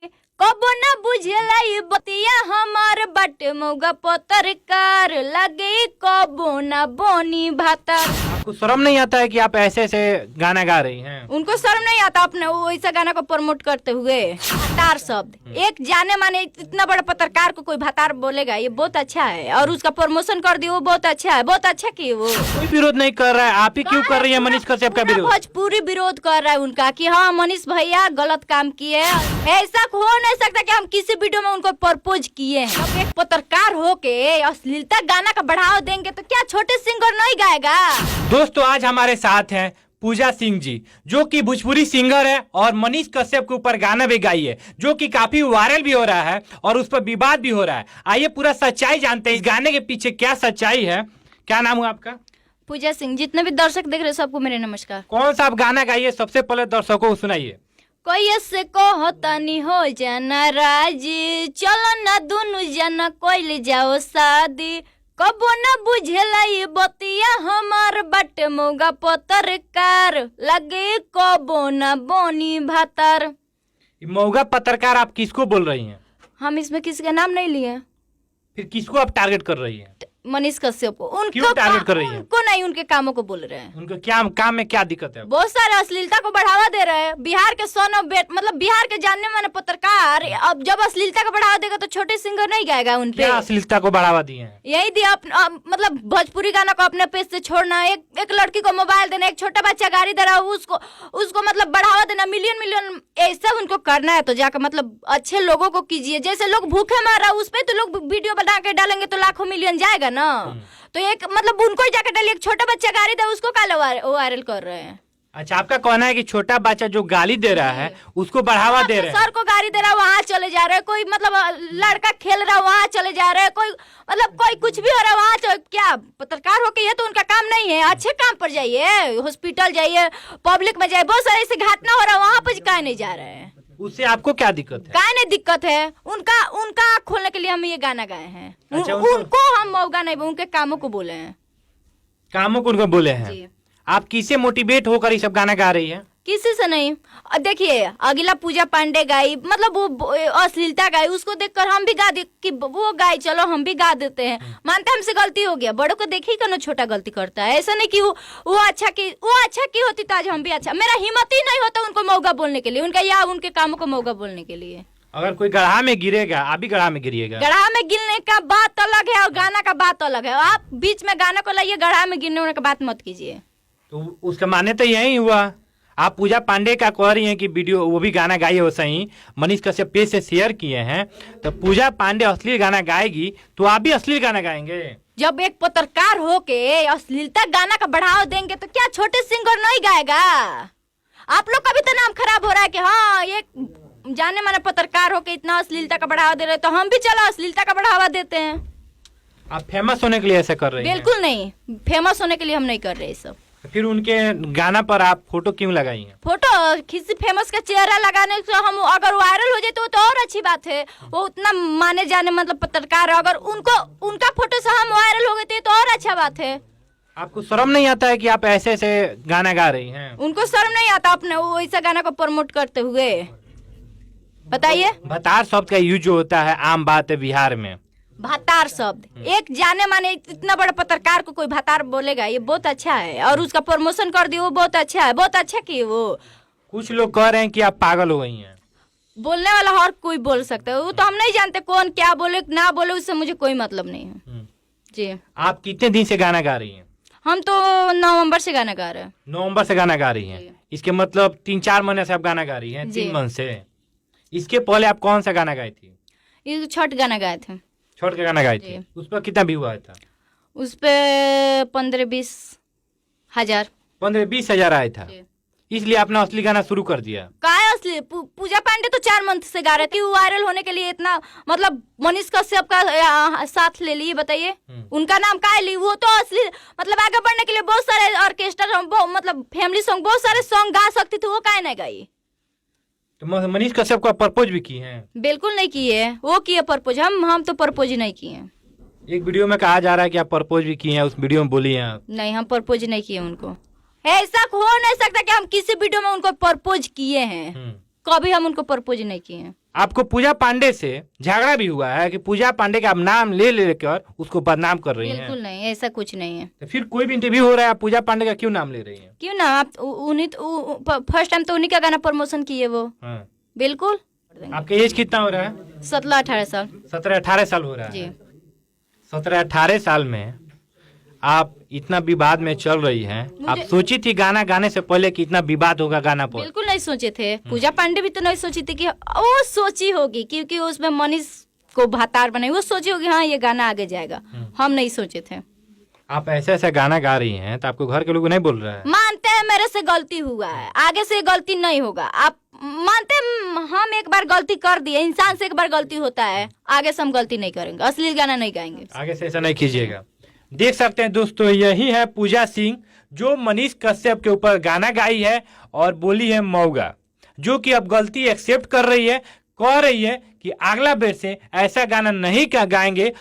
कबो न बुझेला ई बतिया हमार बाटे मौगा पत्रकार लगे कबो न बोनी भातर। आपको शर्म नहीं आता है कि आप ऐसे ऐसे गाना गा रही हैं? उनको शर्म नहीं आता अपने वैसा गाना को प्रमोट करते हुए। भातार शब्द एक जाने माने इतना बड़ा पत्रकार को कोई भातार बोलेगा, ये बहुत अच्छा है। और उसका प्रमोशन कर दिया वो बहुत अच्छा है, बहुत अच्छा की वो। कोई विरोध नहीं कर रहा है, आप ही क्यों कर रही है मनीष कश्यप का विरोध? भोजपुरी विरोध कर रहा है उनका कि हाँ मनीष भैया गलत काम किए। ऐसा हो नहीं सकता कि हम किसी वीडियो में उनको प्रपोज किए हैं। अब एक पत्रकार होके अश्लीलता गाना का बढ़ावा देंगे तो क्या छोटे सिंगर नहीं गाएगा? दोस्तों आज हमारे साथ हैं पूजा सिंह जी, जो कि भोजपुरी सिंगर है और मनीष कश्यप के ऊपर गाना भी गाई है, जो कि काफी वायरल भी हो रहा है और उस पर विवाद भी हो रहा है। आइए पूरा सच्चाई जानते हैं, इस गाने के पीछे क्या सच्चाई है। क्या नाम है आपका? पूजा सिंह। जितने भी दर्शक देख रहे सबको मेरे नमस्कार। कौन सा आप गाना गाइए, सबसे पहले दर्शकों को सुनाइए। कोई ऐसे को तनी हो जाना राजी, चलो ना दोनों जना कोई ले जाओ शादी। कबो न बुझेला ये बतिया हमार बाटे मौगा पत्रकार लगे कबो न बोनी भातर। मौगा पत्रकार आप किसको बोल रही हैं? हम इसमें किसी का नाम नहीं लिए। फिर किसको आप टारगेट कर रही हैं? मनीष कश्यप को। क्यों टारगेट कर रही हैं? उनको नहीं, उनके कामों को बोल रहे हैं। उनका क्या काम में क्या दिक्कत है? बहुत सारे अश्लीलता को बढ़ावा दे रहे हैं। बिहार के सन ऑफ बेट मतलब बिहार के जानने माने पत्रकार अब जब अश्लीलता को बढ़ावा देगा तो छोटे सिंगर नहीं गाएगा उन पे। क्या अश्लीलता को बढ़ावा दिए हैं? यही दिया मतलब भोजपुरी गाना को अपने पेज से छोड़ना, एक लड़की को मोबाइल देना, एक छोटा बच्चा गाड़ी दे रहा है उसको मतलब बढ़ावा देना, मिलियन मिलियन ऐसा उनको करना है तो जाकर मतलब अच्छे लोगों को कीजिए। जैसे लोग भूखे मार रहा है उस पे तो लोग वीडियो बना के डालेंगे तो लाखों मिलियन जाएगा ना। तो एक मतलब उनको ही जाकर डालिए, एक छोटा बच्चा गाली दे उसको काले वायरल कर रहे हैं। अच्छा, आपका कहना है कि छोटा बच्चा जो गाली दे रहा है उसको बढ़ावा दे रहे हैं? सर को गाली दे रहा है वहाँ चले जा रहे हैं, कोई मतलब लड़का खेल रहा है वहाँ चले जा रहे हैं, कोई मतलब कोई कुछ भी हो रहा है वहाँ क्या पत्रकार होके ये तो उनका काम नहीं है। अच्छे काम पर जाइए, हॉस्पिटल जाइए, पब्लिक में जाइए। बहुत सारे ऐसे घटना हो रहा है वहाँ पर काहे नहीं जा रहे हैं? उससे आपको क्या दिक्कत है? काहे नहीं दिक्कत है? उनका आँख खोलने के लिए हम ये गाना गाए हैं। अच्छा, उनको हम मौका नहीं, उनके कामों को बोले हैं। कामों को उनको बोले हैं? आप किससे मोटिवेट होकर ये सब गाना गा रही है? किसी से नहीं। देखिए अगला पूजा पांडे गाई मतलब वो अश्लीलता गाई, उसको देखकर हम भी गा दे कि वो गाई, चलो हम भी गा देते हैं। मानते हमसे गलती हो गया, बड़ों को देखी ना छोटा गलती करता है। ऐसा नहीं कि वो अच्छा की होती तो आज हम भी अच्छा। मेरा हिम्मत ही नहीं होता उनको मौका बोलने के लिए, उनका या उनके कामों को मौका बोलने के लिए। अगर कोई गड्ढा में गिरेगा आप भी गड्ढा में गिरिएगा? गड्ढा में गिरने का बात अलग है और गाना का बात अलग है। आप बीच में गाना को लाइए, गड्ढा में गिरने का बात मत कीजिए। तो उसका माने तो यही हुआ। आप पूजा पांडे का कह रही हैं कि वीडियो वो भी गाना गाई हो सही, मनीष कश्यप पेज से शेयर किए हैं, तो पूजा पांडे अश्लील गाना गाएगी तो आप भी अश्लील गाना गाएंगे? जब एक पत्रकार होके अश्लीलता गाना का बढ़ावा देंगे तो क्या छोटे सिंगर नहीं गाएगा? आप लोग का भी तो नाम खराब हो रहा है कि हाँ एक जाने माने पत्रकार होके इतना अश्लीलता का बढ़ावा दे रहे तो हम भी चलो अश्लीलता का बढ़ावा देते हैं। आप फेमस होने के लिए ऐसा कर रहे हैं? बिल्कुल नहीं, फेमस होने के लिए हम नहीं कर रहे सब। फिर उनके गाना पर आप फोटो क्यों लगाई हैं? फोटो किसी फेमस का चेहरा लगाने से हम अगर वायरल हो जाए तो और अच्छी बात है। वो उतना माने जाने मतलब पत्रकार है, अगर उनका फोटो से हम वायरल हो गए तो और अच्छा बात है। आपको शर्म नहीं आता है कि आप ऐसे ऐसे गाना गा रही हैं? उनको शर्म नहीं आता अपने वैसा गाना को प्रमोट करते हुए। बताइए। भतार शब्द का यूज जो होता है आम बात है बिहार में। भातार शब्द एक जाने माने इतना बड़ा पत्रकार को कोई भातार बोलेगा, ये बहुत अच्छा है। और उसका प्रमोशन कर दिया वो बहुत अच्छा है, बहुत अच्छा की वो। कुछ लोग कह रहे हैं कि आप पागल हो गई हैं। बोलने वाला हर कोई बोल सकता है, वो तो हम नहीं जानते कौन क्या बोले ना बोले, उससे मुझे कोई मतलब नहीं है जी। आप कितने दिन से गाना गा रही हैं? हम तो नवंबर से गाना गा रहे हैं। नवंबर से गाना गा रही हैं? इसके मतलब 3-4 महीने से आप गाना गा रही हैं? 3 महीने से। इसके पहले आप कौन सा गाना गाई थी? ये छठ गाना गाए थे। छठ का गाना गाई थी, उस पर कितना व्यू आया था? उस पे 15-20 हजार। 15-20 हजार आया था, इसलिए आपने असली गाना शुरू कर दिया? क्या असली? पूजा पांडे तो 4 मंथ से गा रहे थे, वायरल होने के लिए इतना मतलब मनीष कश्यप का साथ ले लिए। बताइए उनका नाम क्या ली? वो तो असली मतलब आगे बढ़ने के लिए बहुत सारे ऑर्केस्ट्रा मतलब फैमिली सॉन्ग बहुत सारे सॉन्ग गा सकती थी, वो क्या नहीं गाई? तो मनीष कश्यप का प्रपोज भी की हैं? बिल्कुल नहीं किए, वो किए प्रपोज, हम तो प्रपोज ही नहीं किए। एक वीडियो में कहा जा रहा है कि आप प्रपोज भी किए हैं, उस वीडियो में बोली हैं? नहीं, हम प्रपोज नहीं किए उनको। ऐसा हो नहीं सकता कि हम किसी वीडियो में उनको प्रपोज किए हैं। कभी हम उनको प्रपोज नहीं किए हैं। आपको पूजा पांडे से झगड़ा भी हुआ है कि पूजा पांडे का आप नाम ले लेकर उसको बदनाम कर रही हैं? बिल्कुल नहीं, ऐसा कुछ नहीं है। तो फिर कोई भी इंटरव्यू हो रहा है, आप पूजा पांडे का क्यों नाम ले रही हैं? क्यों ना, आप उन्हीं फर्स्ट टाइम तो उन्हीं का गाना प्रमोशन किए वो। हाँ। बिल्कुल। आपका एज कितना हो रहा है? 17-18 साल। 17-18 साल हो रहा जी। है। 17-18 साल में आप इतना विवाद में चल रही हैं। आप सोची थी गाना गाने से पहले कि इतना विवाद होगा गाना पर? बिल्कुल नहीं सोचे थे। पूजा पांडे भी तो नहीं सोची थी कि वो सोची होगी क्योंकि उसमें मनीष को भातार बनाई, वो सोची होगी हाँ ये गाना आगे जाएगा। हम नहीं सोचे थे। आप ऐसा ऐसा गाना गा रही हैं तो आपको घर के लोग नहीं बोल रहा है? मानते हैं मेरे से गलती हुआ है, आगे से गलती नहीं होगा। आप मानते हैं हम एक बार गलती कर दिए, इंसान से एक बार गलती होता है, आगे से हम गलती नहीं करेंगे, अश्लील गाना नहीं गाएंगे। आगे से ऐसा नहीं कीजिएगा। देख सकते हैं दोस्तों, यही है पूजा सिंह जो मनीष कश्यप के ऊपर गाना गाई है और बोली है मौगा, जो कि अब गलती एक्सेप्ट कर रही है, कह रही है कि अगला बेर से ऐसा गाना नहीं गाएंगे